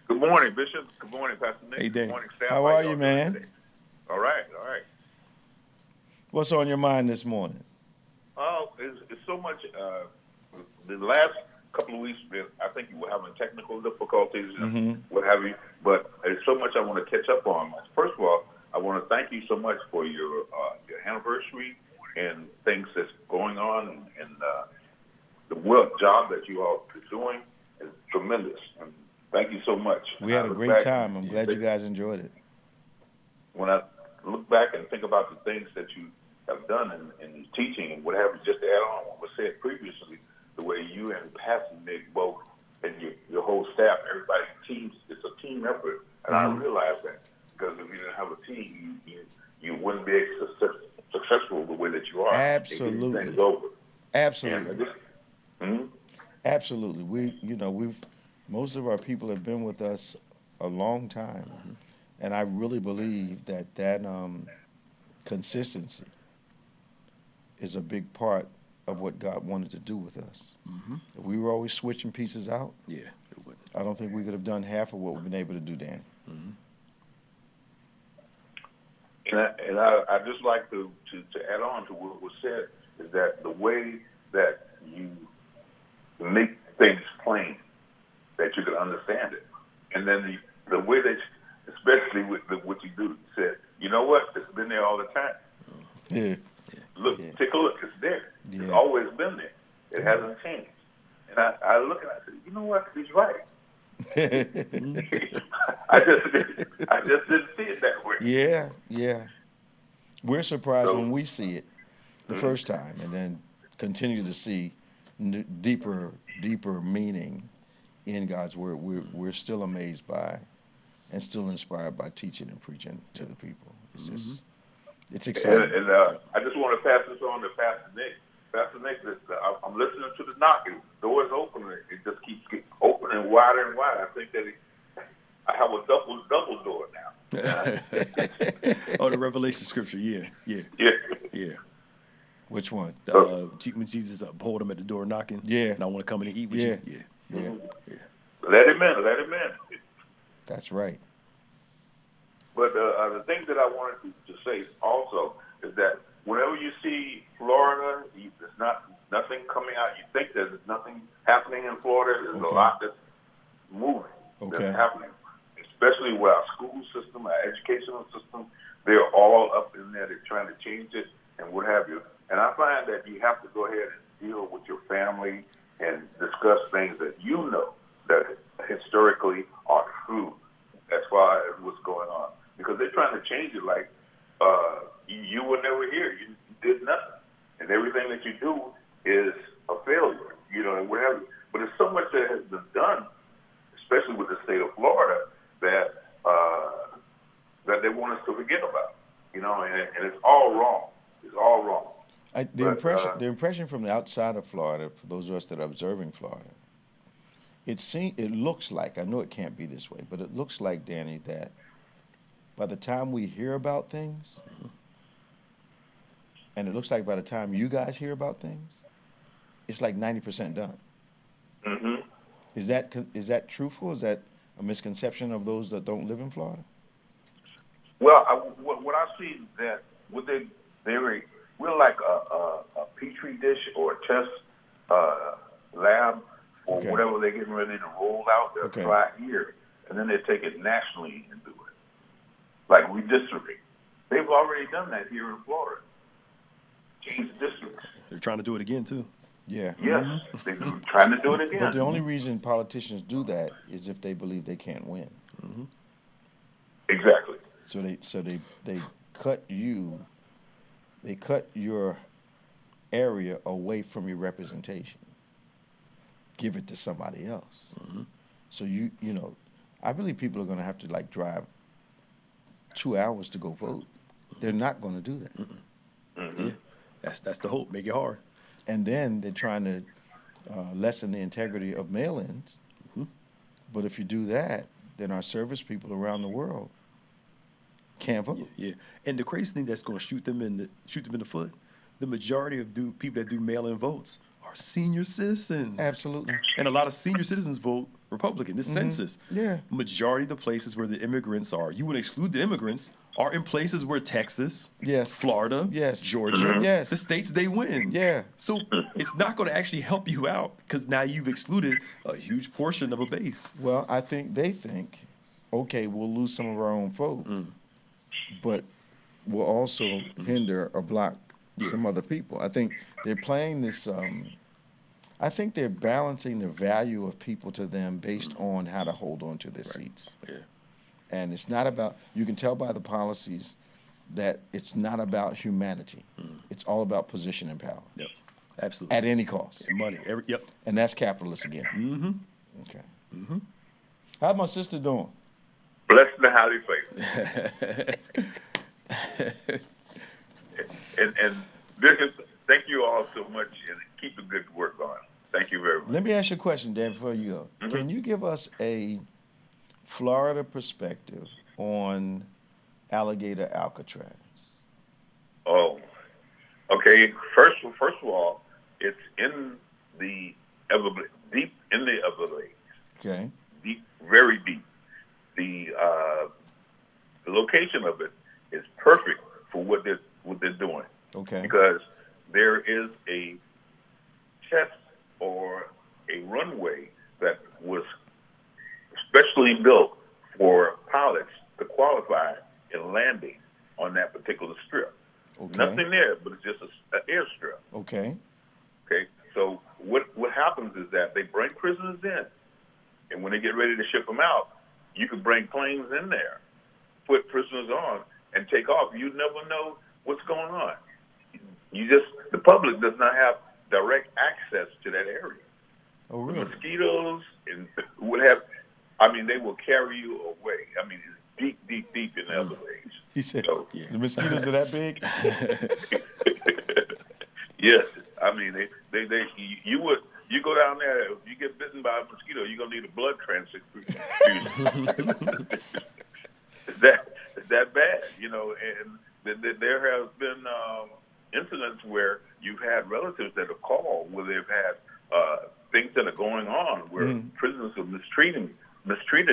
Good morning, Bishop. Good morning, Pastor Nick. Hey, Dan. Good morning, staff. How are you, y'all man? doing today? All right. What's on your mind this morning? Oh, it's so much. The last couple of weeks, I think you were having technical difficulties and what have you, but there's so much I want to catch up on. First of all, I want to thank you so much for your anniversary and things that's going on, and the work job that you all are doing is tremendous. And thank you so much. We had a great time. I'm glad you guys enjoyed it. When I look back and think about the things that you have done in teaching and what have you, just to add on what was said previously, the way you and Pastor Nick both and your whole staff, everybody, it's a team effort. And I realize that because if you didn't have a team, you wouldn't be successful the way that you are. Absolutely. Things over. Absolutely. Absolutely. We've most of our people have been with us a long time, and I really believe that consistency is a big part of what God wanted to do with us. If we were always switching pieces out, Yeah, it would. I don't think we could have done half of what we've been able to do, Dan. And I just like to add on to what was said is that the way that you make things plain, that you can understand it, and then the way that, especially with what you do, you said, you know what, it's been there all the time. Yeah. Look, take a look, it's there. Yeah. It's always been there. It hasn't changed. And I look and I say, you know what, he's right. I just didn't see it that way. Yeah. We're surprised So, when we see it the first time, and then continue to see deeper meaning in God's word. We're still amazed by, and still inspired by teaching and preaching to the people. It's just, it's exciting. And I just want to pass this on to Pastor Nick. Pastor Nick, I'm listening to the knocking. The door's open. It just keeps getting opening wider and wider. I think that I have a double door now. Oh, the Revelation scripture, yeah. Which one? When Jesus pulled him at the door knocking. Yeah. And I want to come in and eat with you. Yeah. Let him in. That's right. But the thing that I wanted to say also is that whenever you see Florida, there's nothing coming out. You think there's nothing happening in Florida. There's a lot that's moving, that's happening, especially with our school system, our educational system. They're all up in there. They're trying to change it and what have you. And I find that you have to go ahead and deal with your family and discuss things that you know that historically are true as far as what's going on. Because they're trying to change it like you were never here. You did nothing. And everything that you do is a failure, and whatever. But there's so much that has been done, especially with the state of Florida, that they want us to forget about, and it's all wrong. It's all wrong. The impression from the outside of Florida, for those of us that are observing Florida, it looks like, I know it can't be this way, but it looks like, Danny, that by the time we hear about things, and it looks like by the time you guys hear about things, it's like 90% done. Mm-hmm. Is that truthful? Is that a misconception of those that don't live in Florida? Well, what I see is that we're like a petri dish or a test lab or whatever they're getting ready to roll out. They'll try here, and then they take it nationally and do it. Like redistricting. They've already done that here in Florida. Change districts. They're trying to do it again, too. Yeah. Yes, they're trying to do it again. But the only reason politicians do that is if they believe they can't win. Mm-hmm. Exactly. So they cut your area away from your representation. Give it to somebody else. Mm-hmm. So I believe people are going to have to drive 2 hours to go vote. They're not going to do that. Mm-hmm. Yeah, that's the hope. Make it hard. And then they're trying to lessen the integrity of mail-ins. Mm-hmm. But if you do that, then our service people around the world can't vote. Yeah. And the crazy thing that's going to shoot them in the foot, the majority of people that do mail-in votes are senior citizens. Absolutely. And a lot of senior citizens vote Republican. This census. Yeah. Majority of the places where the immigrants are, you would exclude the immigrants, are in places where Texas, Florida, Georgia, the states they win. Yeah. So it's not going to actually help you out because now you've excluded a huge portion of a base. Well, I think they think, okay, we'll lose some of our own vote, but we'll also hinder or block some other people. I think they're playing this. I think they're balancing the value of people to them based on how to hold on to their seats. Yeah. And it's not about, you can tell by the policies that it's not about humanity. It's all about position and power. Yep. Absolutely. At any cost. And money. Yep. And that's capitalist again. Mm-hmm. Okay. Mm-hmm. How's my sister doing? Blessed and highly favored. and Bishop, thank you all so much, and keep the good work going. Thank you very much. Let me ask you a question, Dan, before you go. Mm-hmm. Can you give us a Florida perspective on Alligator Alcatraz? Oh, Okay, first of all, it's in the Everglades, deep in the Everglades. Okay. Deep, very deep. The location of it is perfect for what they're doing. Okay. Because there is a test or a runway that was specially built for pilots to qualify in landing on that particular strip. Okay. Nothing there, but it's just an airstrip. Okay. Okay. So what happens is that they bring prisoners in, and when they get ready to ship them out, you can bring planes in there, put prisoners on, and take off. You never know what's going on. The public does not have direct access to that area. Oh, really? The mosquitoes and they will carry you away. I mean, it's deep in the Everglades. He said, so, the mosquitoes are that big? Yes. I mean, you go down there, if you get bitten by a mosquito, you're going to need a blood transfusion. It's that bad, and there has been incidents where you've had relatives that have called where they've had things that are going on where prisoners are mistreated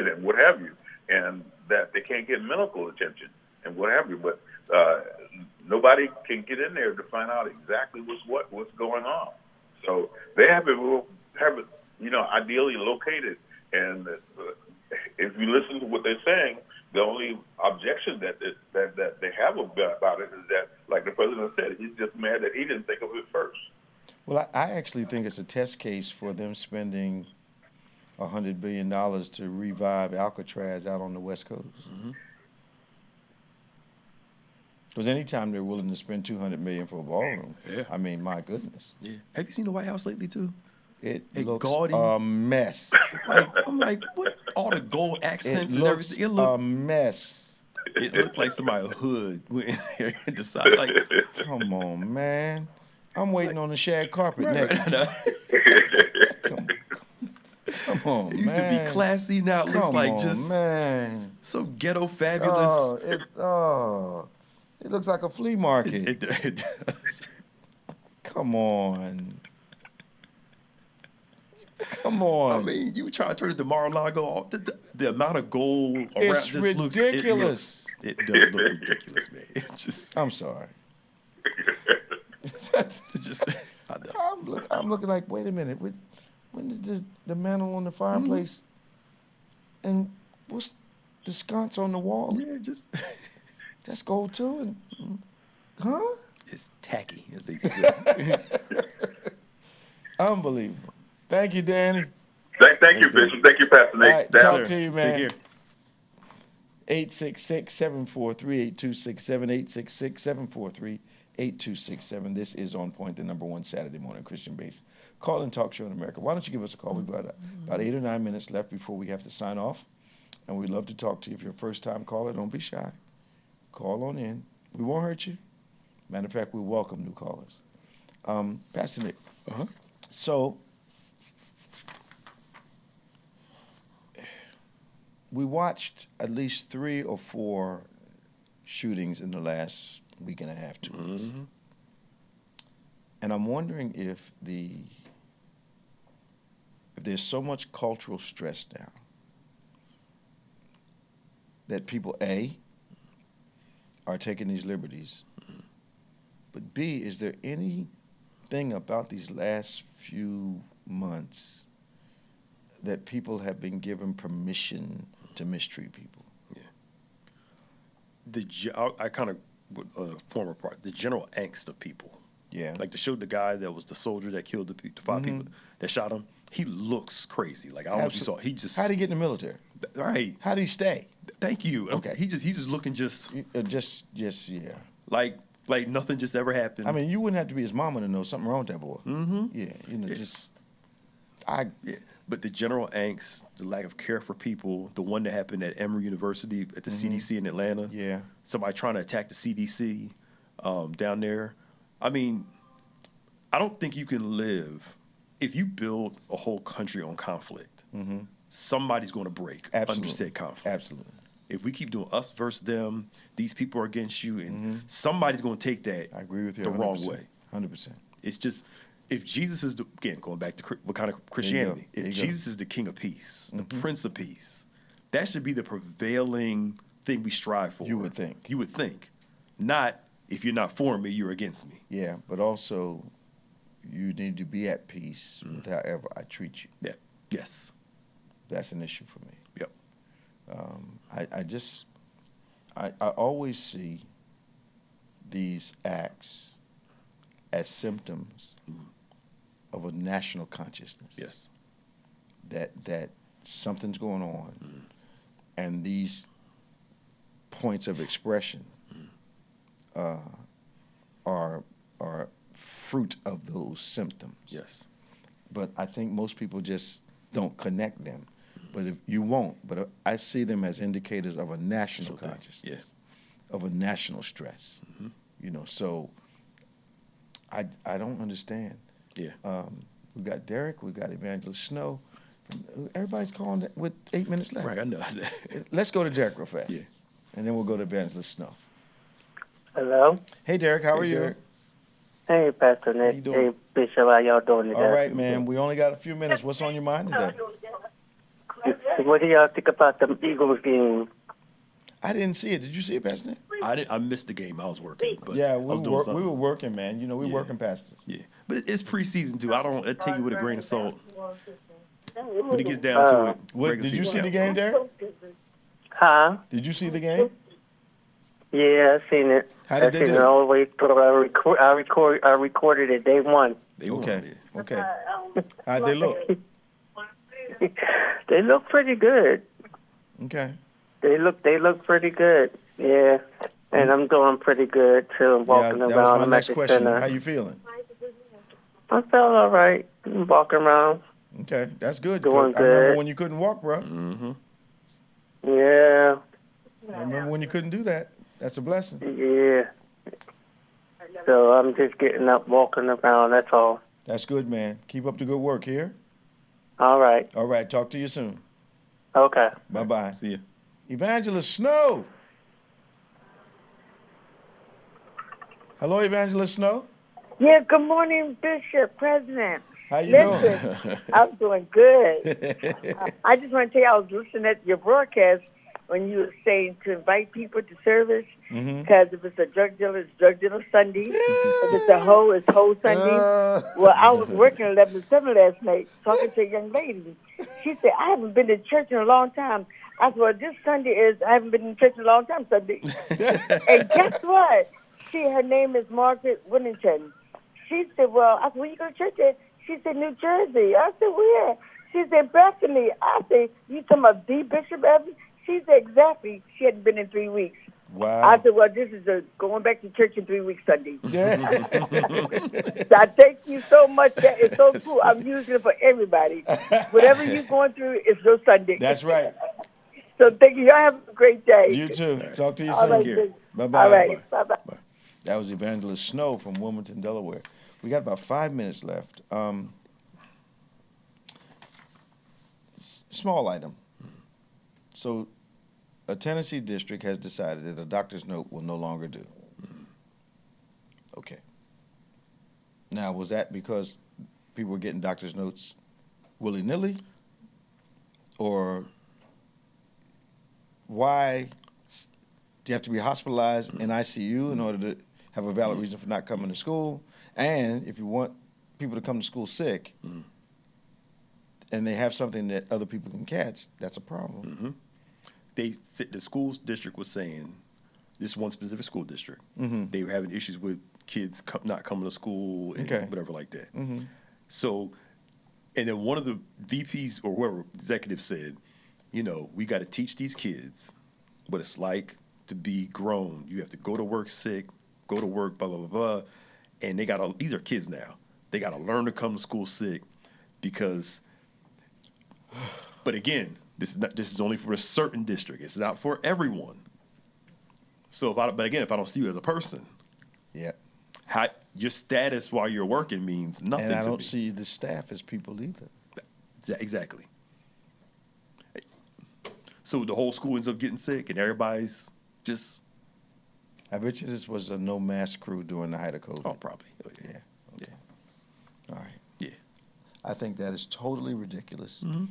and what have you, and that they can't get medical attention and what have you. But nobody can get in there to find out exactly what's going on. So they have it ideally located. And if you listen to what they're saying, the only objection that they have about it is that, like the president said, he's just mad that he didn't think of it first. Well, I actually think it's a test case for them spending $100 billion to revive Alcatraz out on the West Coast. Because anytime they're willing to spend $200 million for a ballroom, I mean, my goodness. Yeah. Have you seen the White House lately too? It A looks gaudy a mess. I'm like, what? All the gold accents and everything. It looked a mess. It looked like somebody hood went in there and decided, like, come on, man. I'm waiting on the shag carpet next. Come on, man. It used to be classy. Now it looks like just so ghetto fabulous. It looks like a flea market. It does. Come on. Come on. I mean, you try to turn it to Mar-a-Lago. The amount of gold around it's just ridiculous. It does look ridiculous, man. It just. I'm sorry. Just. I know. I'm looking like, wait a minute. When did the mantle on the fireplace and what's the sconce on the wall? Yeah, just. That's gold too, and huh? It's tacky, as they say. Unbelievable. Thank you, Danny. Thank you, Bishop. Thank you, Pastor Nate. All right, talk to you, man. Take care. 866-743-8267, 866-743-8267. This is On Point, the #1 Saturday morning Christian-based call and talk show in America. Why don't you give us a call? We've got about 8 or 9 minutes left before we have to sign off, and we'd love to talk to you. If you're a first-time caller, don't be shy. Call on in. We won't hurt you. Matter of fact, we welcome new callers. Pastor Nick. So we watched at least 3 or 4 shootings in the last week and a half, 2 weeks. And I'm wondering if there's so much cultural stress now that people, A, are taking these liberties, but B, is there anything about these last few months that people have been given permission to mistreat people? Yeah. I kind of, former part, the general angst of people. Yeah. Like to show the guy that was the soldier that killed the 5 people that shot him, he looks crazy. Like, I don't know if you saw, he just. How'd he get in the military? Right. How'd he stay? Thank you. Okay. He's just looking just. Yeah. Like nothing just ever happened. I mean, you wouldn't have to be his mama to know something wrong with that boy. Yeah. Yeah. But the general angst, the lack of care for people, the one that happened at Emory University at the CDC in Atlanta. Yeah. Somebody trying to attack the CDC down there. I mean, I don't think you can live, if you build a whole country on conflict, somebody's going to break under said conflict. Absolutely. If we keep doing us versus them, these people are against you, and somebody's going to take that I agree with you the 100%, wrong way. 100%. It's just, if Jesus is, again, going back to what kind of Christianity, There if you go. Jesus is the King of Peace, the Prince of Peace, that should be the prevailing thing we strive for. You would think. You would think. Not, if you're not for me, you're against me. Yeah, but also you need to be at peace with however I treat you. Yeah. Yes. That's an issue for me. Yep. I always see these acts as symptoms of a national consciousness. Yes. That something's going on, and these points of expression are fruit of those symptoms. Yes. But I think most people just don't connect them. But if you won't, but I see them as indicators of a national consciousness, Yes. of a national stress. You know, so I don't understand. Yeah. We got Derek, we got Evangelist Snow. Everybody's calling with 8 minutes left. Right, I know. Let's go to Derek real fast. Yeah. And then we'll go to Evangelist Snow. Hello. Hey, Derek, how are you? Derek. Hey, Pastor Nick. you doing? Hey, Bishop. How y'all doing today? All right, man. We only got a few minutes. What's on your mind today? What do y'all think about the Eagles game? I didn't see it. Did you see it, Pastor? I missed the game. I was working. But Yeah, I was doing something. we were working, man. You know, we Yeah. working pastors. Yeah. But it's preseason, too. I take it with a grain of salt. When it gets down to it. regular Did you see season the counts. game, Derek? Huh? Did you see the game? Yeah, I seen it. How did I they seen do? it all the way through. I recorded it day one. They won, Okay. yeah. Okay. How'd they look? They look pretty good. Okay. They look pretty good. Yeah. And I'm doing pretty good too. I'm Yeah, walking that around. was my I'm next at the question. center. How you feeling? I felt all right. I'm walking around. Okay, that's good. Doing I remember good. when you couldn't walk, bro. Yeah. I remember when you couldn't do that. That's a blessing. Yeah. So I'm just getting up, walking around. That's all. That's good, man. Keep up the good work here. All right. All right, talk to you soon. Okay. Bye-bye. See ya. Evangelist Snow. Hello, Evangelist Snow. Yeah, good morning, Bishop, President. How you Listen, I'm doing good. doing? I just want to tell you, I was listening at your broadcast when you were saying to invite people to service, because if it's a drug dealer, it's drug dealer Sunday. If it's a hoe, it's hoe Sunday. Well, I was working 11 to 7 last night talking to a young lady. She said, I haven't been to church in a long time. I said, well, this Sunday is, I haven't been in church in a long time Sunday. And guess what? Her name is Margaret Whittington. She said, well, I said, where you go to church at? She said, New Jersey. I said, where? She said, Bethany. I said, you talking about the Bishop Evans? She said, exactly. She hadn't been in 3 weeks. Wow. I said, well, this is going back to church in 3 weeks Sunday. Yeah. So I thank you so much. That is so cool. I'm using it for everybody. Whatever you're going through, it's your Sunday. That's right. So thank you. Y'all have a great day. You too. Talk to you All soon. right, care. Bye-bye. All right. Bye-bye. That was Evangelist Snow from Wilmington, Delaware. We got about 5 minutes left. Small item. So a Tennessee district has decided that a doctor's note will no longer do. Okay. Now, was that because people were getting doctor's notes willy-nilly? Or why do you have to be hospitalized in ICU in order to have a valid reason for not coming to school? And if you want people to come to school sick and they have something that other people can catch, that's a problem. The school district was saying, this one specific school district, they were having issues with kids not coming to school and whatever like that. So, and then one of the VPs or whoever executives said, you know, we got to teach these kids what it's like to be grown. You have to go to work sick, go to work, blah, blah, blah, blah. And these are kids now. They got to learn to come to school sick because, but again, this is only for a certain district. It's not for everyone. So but again, if I don't see you as a person, your status while you're working means nothing to me. And I don't see the staff as people either. Exactly. So the whole school ends up getting sick, and everybody's just. I bet you this was a no mask crew during the height of COVID. Oh, probably. Oh, yeah. Okay. All right. Yeah. I think that is totally ridiculous. Mm-hmm.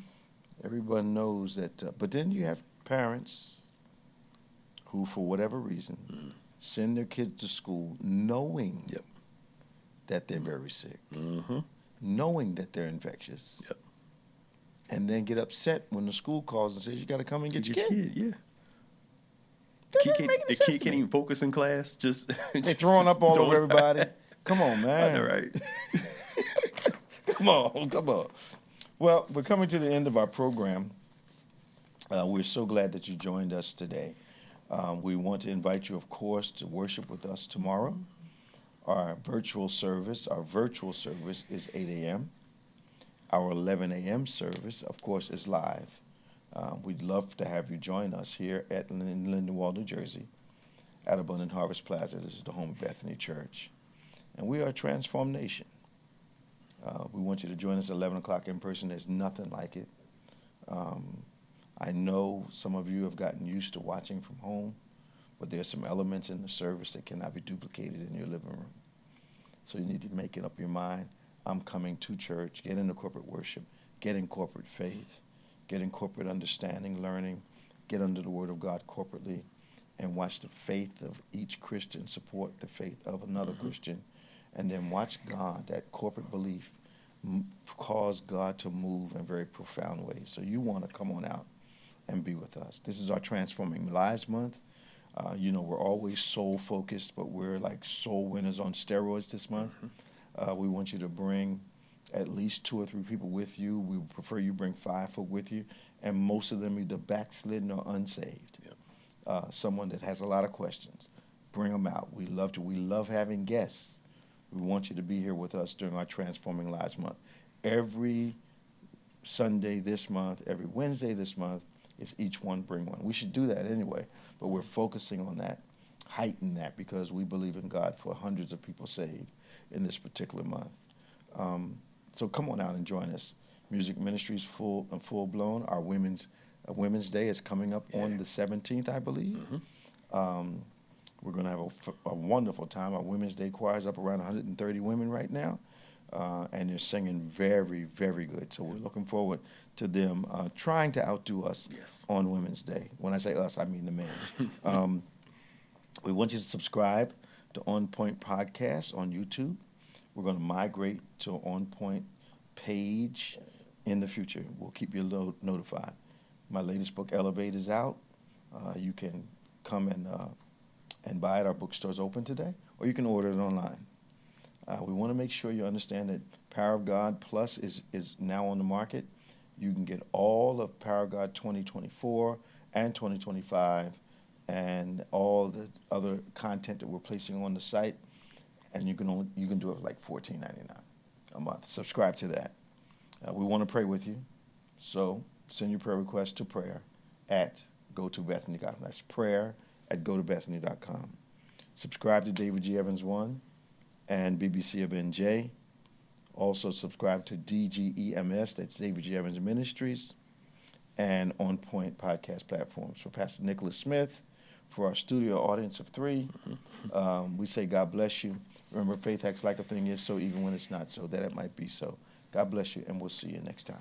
Everyone knows that. But then you have parents who, for whatever reason, send their kids to school knowing that they're very sick, knowing that they're infectious, and then get upset when the school calls and says, you got to come and get your kid. Yeah. The kid can't even focus in class. They're throwing up all over everybody. Come on, man. All right. Come on. Well, we're coming to the end of our program. We're so glad that you joined us today. We want to invite you, of course, to worship with us tomorrow. Our virtual service is 8 a.m. Our 11 a.m. service, of course, is live. We'd love to have you join us here in Lindenwold, New Jersey, at Abundant Harvest Plaza. This is the home of Bethany Church. And we are a transformed nation. We want you to join us at 11 o'clock in person. There's nothing like it. I know some of you have gotten used to watching from home, but there's some elements in the service that cannot be duplicated in your living room. So you need to make it up your mind. I'm coming to church, get into corporate worship, get in corporate faith, get in corporate understanding, learning, get under the Word of God corporately, and watch the faith of each Christian support the faith of another Christian, and then watch God, that corporate belief, cause God to move in very profound ways. So you want to come on out and be with us. This is our Transforming Lives Month. We're always soul focused, but we're like soul winners on steroids this month. We want you to bring at least 2 or 3 people with you. We prefer you bring 5 folk with you, and most of them either backslidden or unsaved. Someone that has a lot of questions. Bring them out. We love having guests. We want you to be here with us during our Transforming Lives Month. Every Sunday this month, every Wednesday this month, is each one bring one. We should do that anyway, but we're focusing on that, heighten that, because we believe in God for hundreds of people saved in this particular month. So come on out and join us. Music ministry's full blown. Our Women's Day is coming up on the 17th, I believe. We're going to have a wonderful time. Our Women's Day choir is up around 130 women right now, and they're singing very, very good. So we're looking forward to them trying to outdo us on Women's Day. When I say us, I mean the men. We want you to subscribe to On Pointe Podcast on YouTube. We're going to migrate to On Pointe page in the future. We'll keep you notified. My latest book, Elevate, is out. You can come and buy it. Our bookstore's open today, or you can order it online. We want to make sure you understand that Power of God Plus is now on the market. You can get all of Power of God 2024 and 2025 and all the other content that we're placing on the site, and you can do it for like $14.99 a month. Subscribe to that. We want to pray with you, so send your prayer request to prayer at gotobethany.com. That's prayer at gotobethany.com. Subscribe to David G. Evans 1 and BBC of NJ. Also subscribe to DGEMS, that's David G. Evans Ministries, and On Pointe podcast platforms. For Pastor Nicholas Smith, for our studio audience of 3, we say God bless you. Remember, faith acts like a thing is so even when it's not so, that it might be so. God bless you, and we'll see you next time.